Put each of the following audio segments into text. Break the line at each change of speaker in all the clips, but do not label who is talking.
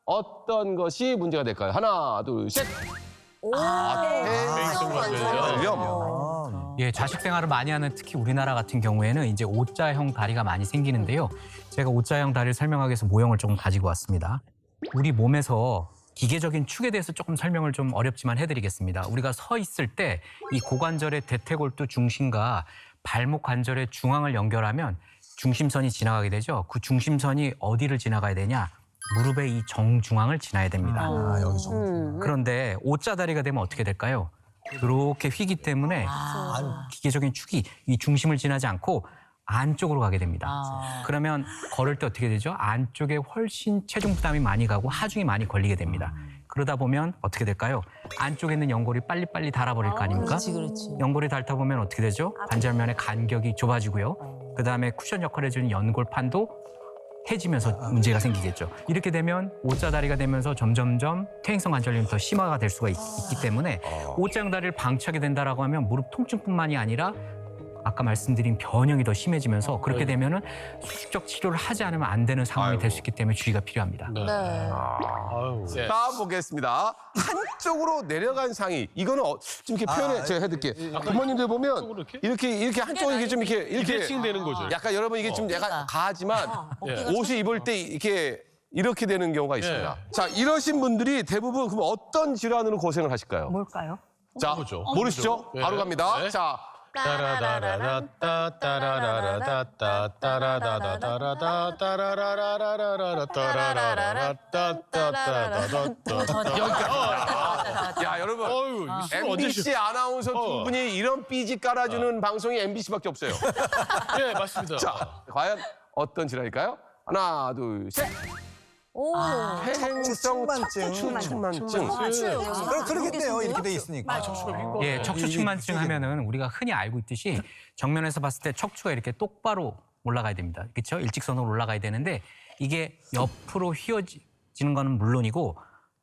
어떤 것이 문제가 될까요? 하나, 둘, 셋. 퇴행성 관절염.
예, 자식 생활을 많이 하는 특히 우리나라 같은 경우에는 이제 O자형 다리가 많이 생기는데요. 제가 O자형 다리를 설명하기 위해서 모형을 조금 가지고 왔습니다. 우리 몸에서 기계적인 축에 대해서 조금 설명을 좀 어렵지만 해드리겠습니다. 우리가 서 있을 때 이 고관절의 대퇴골두 중심과 발목 관절의 중앙을 연결하면 중심선이 지나가게 되죠. 그 중심선이 어디를 지나가야 되냐? 무릎의 이 정중앙을 지나야 됩니다.
여기 좀.
그런데 O자 다리가 되면 어떻게 될까요? 이렇게 휘기 때문에 기계적인 축이 이 중심을 지나지 않고 안쪽으로 가게 됩니다. 그러면 걸을 때 어떻게 되죠? 안쪽에 훨씬 체중 부담이 많이 가고 하중이 많이 걸리게 됩니다. 그러다 보면 어떻게 될까요? 안쪽에 있는 연골이 빨리빨리 닳아버릴 거 아닙니까?
그렇지.
연골이 닳다 보면 어떻게 되죠? 관절면의 간격이 좁아지고요. 그다음에 쿠션 역할을 해주는 연골판도 해지면서 문제가 생기겠죠. 이렇게 되면 O자 다리가 되면서 점점점 퇴행성 관절염이 더 심화가 될 수가 있기 때문에 O자형 다리를 방치하게 된다라고 하면 무릎 통증뿐만이 아니라 아까 말씀드린 변형이 더 심해지면서 그렇게 되면은 수직적 치료를 하지 않으면 안 되는 상황이 될 수 있기 때문에 주의가 필요합니다.
자, 보겠습니다. 한쪽으로 내려간 상의. 이거는 좀 이렇게 표현해 제가 해드릴게요. 부모님들 보면 이렇게 한쪽이 이렇게 좀 이렇게
되는 거죠.
약간 여러분 이게 좀 약간 가하지만 옷을 입을 때 이렇게 되는 경우가 있습니다. 자, 이러신 분들이 대부분 그럼 어떤 질환으로 고생을 하실까요?
뭘까요?
자,
뭐죠?
모르시죠?
네.
바로 갑니다.
네.
자,
따라라라따 따라라라따 따라라라따 따라라라라라라라 따라라라따
야, 여러분.
어휴, 이거 술 언제
MBC 아나운서 두 분이 이런 삐지 깔아주는 방송이 MBC밖에 없어요.
네, 맞습니다.
자, 과연 어떤 질환일까요? 하나, 둘, 셋. 퇴행성 척추측만증.
그러겠네요. 이렇게 돼 있으니까.
예, 척추측만증 하면은 우리가 흔히 알고 있듯이 정면에서 봤을 때 척추가 이렇게 똑바로 올라가야 됩니다. 그렇죠? 일직선으로 올라가야 되는데 이게 옆으로 휘어지는 거는 물론이고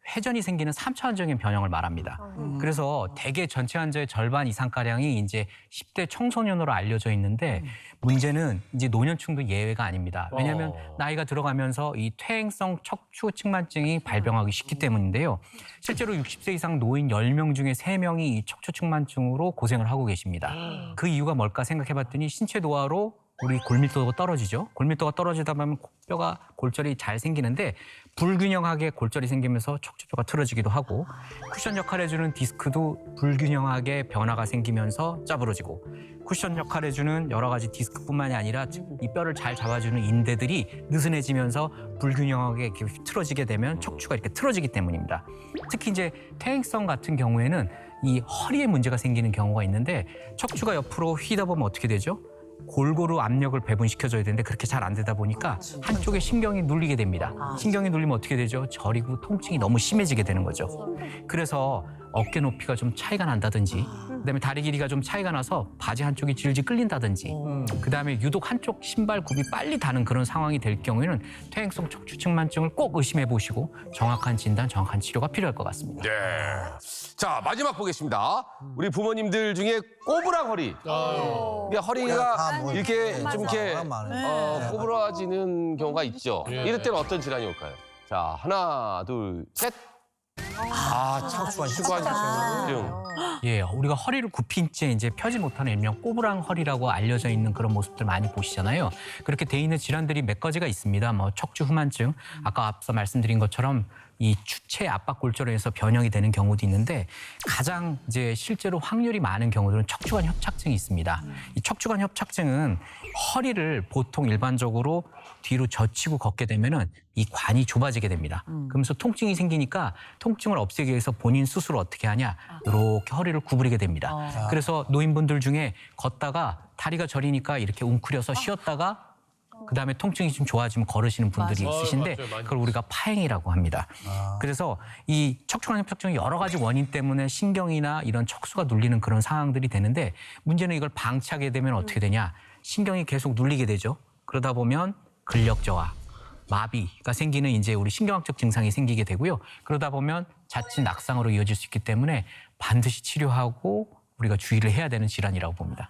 회전이 생기는 3차원적인 변형을 말합니다. 그래서 대개 전체 환자의 절반 이상가량이 이제 10대 청소년으로 알려져 있는데 문제는 이제 노년층도 예외가 아닙니다. 왜냐하면 나이가 들어가면서 이 퇴행성 척추측만증이 발병하기 쉽기 때문인데요. 실제로 60세 이상 노인 10명 중에 3명이 이 척추측만증으로 고생을 하고 계십니다. 그 이유가 뭘까 생각해봤더니 신체 노화로 우리 골밀도가 떨어지죠. 골밀도가 떨어지다 보면 뼈가 골절이 잘 생기는데 불균형하게 골절이 생기면서 척추뼈가 틀어지기도 하고 쿠션 역할을 해주는 디스크도 불균형하게 변화가 생기면서 짜부러지고 쿠션 역할을 해주는 여러 가지 디스크뿐만이 아니라 이 뼈를 잘 잡아주는 인대들이 느슨해지면서 불균형하게 이렇게 틀어지게 되면 척추가 이렇게 틀어지기 때문입니다. 특히 이제 퇴행성 같은 경우에는 이 허리에 문제가 생기는 경우가 있는데 척추가 옆으로 휘다 보면 어떻게 되죠? 골고루 압력을 배분시켜줘야 되는데 그렇게 잘 안 되다 보니까 한쪽에 신경이 눌리게 됩니다. 신경이 눌리면 어떻게 되죠? 저리고 통증이 너무 심해지게 되는 거죠. 그래서 어깨 높이가 좀 차이가 난다든지 그다음에 다리 길이가 좀 차이가 나서 바지 한쪽이 질질 끌린다든지 그다음에 유독 한쪽 신발 굽이 빨리 닿는 그런 상황이 될 경우에는 퇴행성 척추측만증을 꼭 의심해 보시고 정확한 진단, 정확한 치료가 필요할 것 같습니다.
네. 자, 마지막 보겠습니다. 우리 부모님들 중에 꼬부랑 허리. 이게 허리가 이렇게 좀 이렇게 꼬부라지는 경우가 있죠. 이럴 때는 어떤 질환이 올까요? 자, 하나, 둘, 셋. 척추관절증.
예, 우리가 허리를 굽힌 채 이제 펴지 못하는 일명 꼬부랑 허리라고 알려져 있는 그런 모습들 많이 보시잖아요. 그렇게 돼 있는 질환들이 몇 가지가 있습니다. 뭐 척추 후만증, 아까 앞서 말씀드린 것처럼 이 추체 압박 골절로 해서 변형이 되는 경우도 있는데 가장 이제 실제로 확률이 많은 경우들은 척추관 협착증이 있습니다. 이 척추관 협착증은 허리를 보통 일반적으로 뒤로 젖히고 걷게 되면은 이 관이 좁아지게 됩니다. 그러면서 통증이 생기니까 통증을 없애기 위해서 본인 스스로 어떻게 하냐? 이렇게 허리를 구부리게 됩니다. 그래서 노인분들 중에 걷다가 다리가 저리니까 이렇게 웅크려서 쉬었다가 그다음에 통증이 좀 좋아지면 걸으시는 분들이 있으신데 그걸 우리가 파행이라고 합니다. 그래서 이 척추관 협착증이 여러 가지 원인 때문에 신경이나 이런 척수가 눌리는 그런 상황들이 되는데 문제는 이걸 방치하게 되면 어떻게 되냐? 신경이 계속 눌리게 되죠. 그러다 보면 근력 저하, 마비가 생기는 이제 우리 신경학적 증상이 생기게 되고요. 그러다 보면 자칫 낙상으로 이어질 수 있기 때문에 반드시 치료하고 우리가 주의를 해야 되는 질환이라고 봅니다.